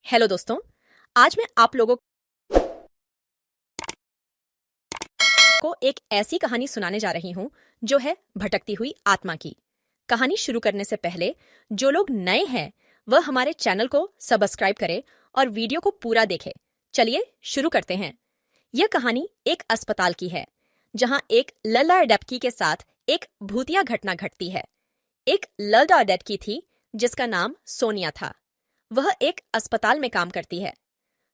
Hello दोस्तों, आज मैं आप लोगों को एक ऐसी कहानी सुनाने जा रही हूँ जो है भटकती हुई आत्मा की। कहानी शुरू करने से पहले जो लोग नए हैं वह हमारे चैनल को सब्सक्राइब करें और वीडियो को पूरा देखें। चलिए शुरू करते हैं। यह कहानी एक अस्पताल की है जहाँ एक लल्ला डेप्की के साथ एक भूतिया घटना घटती है। एक लल्ला डेप्की थी जिसका नाम सोनिया था। वह एक अस्पताल में काम करती है।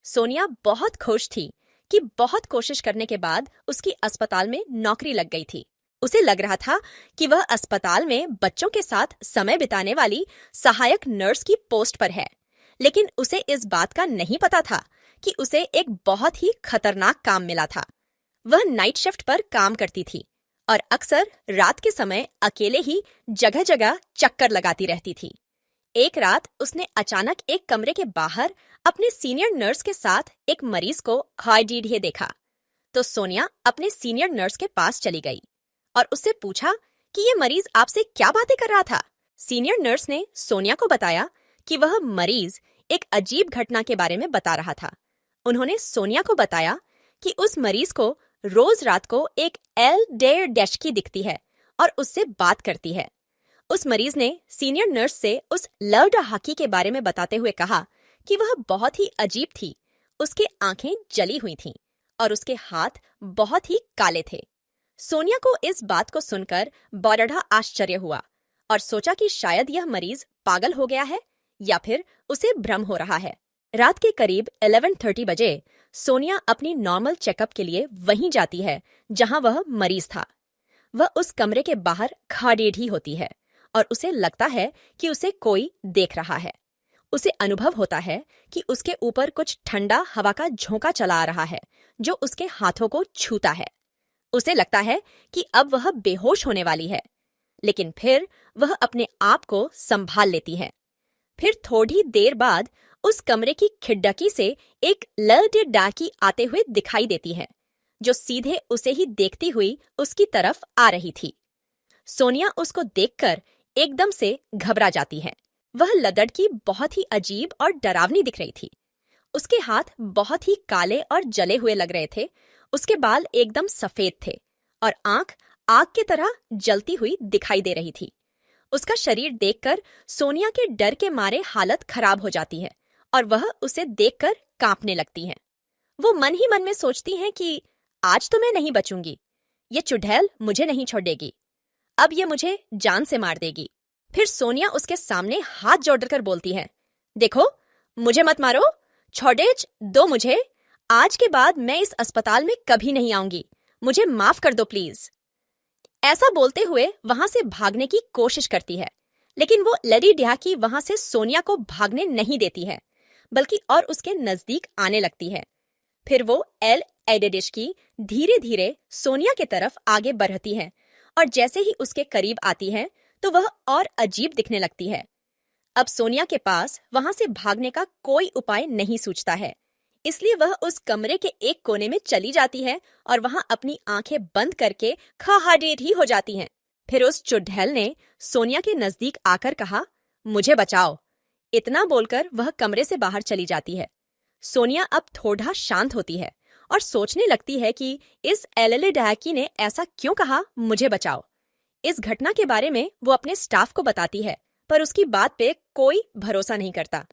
सोनिया बहुत खुश थी कि बहुत कोशिश करने के बाद उसकी अस्पताल में नौकरी लग गई थी। उसे लग रहा था कि वह अस्पताल में बच्चों के साथ समय बिताने वाली सहायक नर्स की पोस्ट पर है, लेकिन उसे इस बात का नहीं पता था कि उसे एक बहुत ही खतरनाक काम मिला था। वह नाइट शिफ्ट पर काम करती थी और अक्सर रात के समय अकेले ही जगह जगह चक्कर लगाती रहती थी। एक रात उसने अचानक एक कमरे के बाहर अपने सीनियर नर्स के साथ एक मरीज को खाई देखा। तो सोनिया अपने सीनियर नर्स के पास चली गई और उससे पूछा कि ये मरीज आपसे क्या बातें कर रहा था। सीनियर नर्स ने सोनिया को बताया कि वह मरीज एक अजीब घटना के बारे में बता रहा था। उन्होंने सोनिया को बताया कि उस मरीज को रोज रात को एक एल डेयर डेश्की दिखती है और उससे बात करती है। उस मरीज ने सीनियर नर्स से उस लर्ड हाकी के बारे में बताते हुए कहा कि वह बहुत ही अजीब थी। उसकी आंखें जली हुई थीं और उसके हाथ बहुत ही काले थे। सोनिया को इस बात को सुनकर बड़ा आश्चर्य हुआ और सोचा कि शायद यह मरीज पागल हो गया है या फिर उसे भ्रम हो रहा है। रात के करीब 11:30 बजे सोनिया अपनी नॉर्मल चेकअप के लिए वहीं जाती है जहां वह मरीज था। वह उस कमरे के बाहर खड़ी होती है और उसे लगता है कि उसे कोई देख रहा है। उसे अनुभव होता है कि उसके ऊपर कुछ ठंडा हवा का झोंका चला आ रहा है जो उसके हाथों को छूता है। उसे लगता है कि अब वह बेहोश होने वाली है, लेकिन फिर वह अपने आप को संभाल लेती है। फिर थोड़ी देर बाद उस कमरे की खिड़की से एक लल्ड डाकी आते हुए दिखाई देती है जो सीधे उसे ही देखती हुई उसकी तरफ आ रही थी। सोनिया उसको देखकर एकदम से घबरा जाती है। वह लड़की बहुत ही अजीब और डरावनी दिख रही थी। उसके हाथ बहुत ही काले और जले हुए लग रहे थे। उसके बाल एकदम सफेद थे और आंख आग की तरह जलती हुई दिखाई दे रही थी। उसका शरीर देखकर सोनिया के डर के मारे हालत खराब हो जाती है और वह उसे देखकर कांपने लगती है। वो मन ही मन में सोचती हैं कि आज तो मैं नहीं बचूंगी, ये चुड़ैल मुझे नहीं छोड़ेगी, अब ये मुझे जान से मार देगी। फिर सोनिया उसके सामने हाथ जोड़कर बोलती है, देखो मुझे मत मारो, छोड़ेज दो मुझे। आज के बाद मैं इस अस्पताल में कभी नहीं आऊंगी, मुझे माफ कर दो प्लीज। ऐसा बोलते हुए वहां से भागने की कोशिश करती है, लेकिन वो लेडी ड्याकी वहां से सोनिया को भागने नहीं देती है, बल्कि और उसके नजदीक आने लगती है। फिर वो एल एडेडिश की धीरे धीरे सोनिया की तरफ आगे बढ़ती है और जैसे ही उसके करीब आती है तो वह और अजीब दिखने लगती है। अब सोनिया के पास वहां से भागने का कोई उपाय नहीं सूझता है, इसलिए वह उस कमरे के एक कोने में चली जाती है और वहां अपनी आंखें बंद करके खाहाडेर ही हो जाती हैं। फिर उस चुड़ैल ने सोनिया के नजदीक आकर कहा, मुझे बचाओ। इतना बोलकर वह कमरे से बाहर चली जाती है। सोनिया अब थोड़ा शांत होती है और सोचने लगती है कि इस एलएलए डैकी ने ऐसा क्यों कहा, मुझे बचाओ। इस घटना के बारे में वो अपने स्टाफ को बताती है, पर उसकी बात पे कोई भरोसा नहीं करता।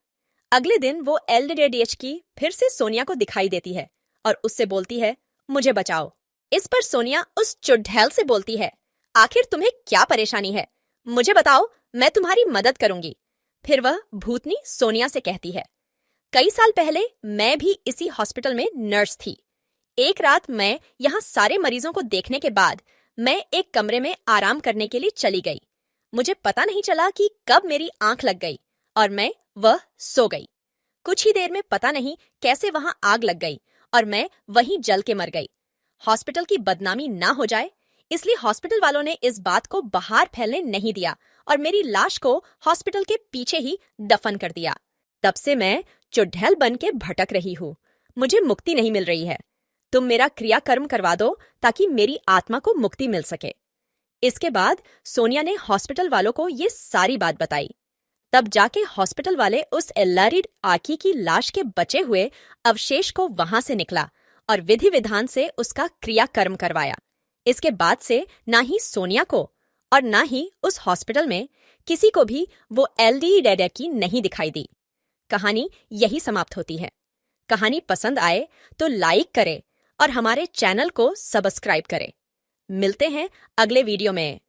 अगले दिन वो एलडीएच की फिर से सोनिया को दिखाई देती है और उससे बोलती है, मुझे बचाओ। इस पर सोनिया उस चुड़ैल से बोलती है, आखिर तुम्हें क्या परेशानी है, मुझे बताओ, मैं तुम्हारी मदद करूंगी। फिर वह भूतनी सोनिया से कहती है, कई साल पहले मैं भी इसी हॉस्पिटल में नर्स थी। एक रात मैं यहाँ सारे मरीजों को देखने के बाद मैं एक कमरे में आराम करने के लिए चली गई। मुझे पता नहीं चला कि कब मेरी आंख लग गई और मैं वह सो गई। कुछ ही देर में पता नहीं कैसे वहां आग लग गई और मैं वहीं जल के मर गई। हॉस्पिटल की बदनामी ना हो जाए इसलिए हॉस्पिटल वालों ने इस बात को बाहर फैलने नहीं दिया और मेरी लाश को हॉस्पिटल के पीछे ही दफन कर दिया। तब से मैं चुड़ैल बन के भटक रही हूँ। मुझे मुक्ति नहीं मिल रही है। तुम मेरा क्रियाकर्म करवा दो ताकि मेरी आत्मा को मुक्ति मिल सके। इसके बाद सोनिया ने हॉस्पिटल वालों को ये सारी बात बताई। तब जाके हॉस्पिटल वाले उस एल्लारी आकी की लाश के बचे हुए अवशेष को वहां से निकला और विधि विधान से उसका क्रियाकर्म करवाया। इसके बाद से ना ही सोनिया को और ना ही उस हॉस्पिटल में किसी को भी वो एल्डी डेडेकी नहीं दिखाई दी। कहानी यही समाप्त होती है। कहानी पसंद आए तो लाइक करे और हमारे चैनल को सब्सक्राइब करे। मिलते हैं अगले वीडियो में।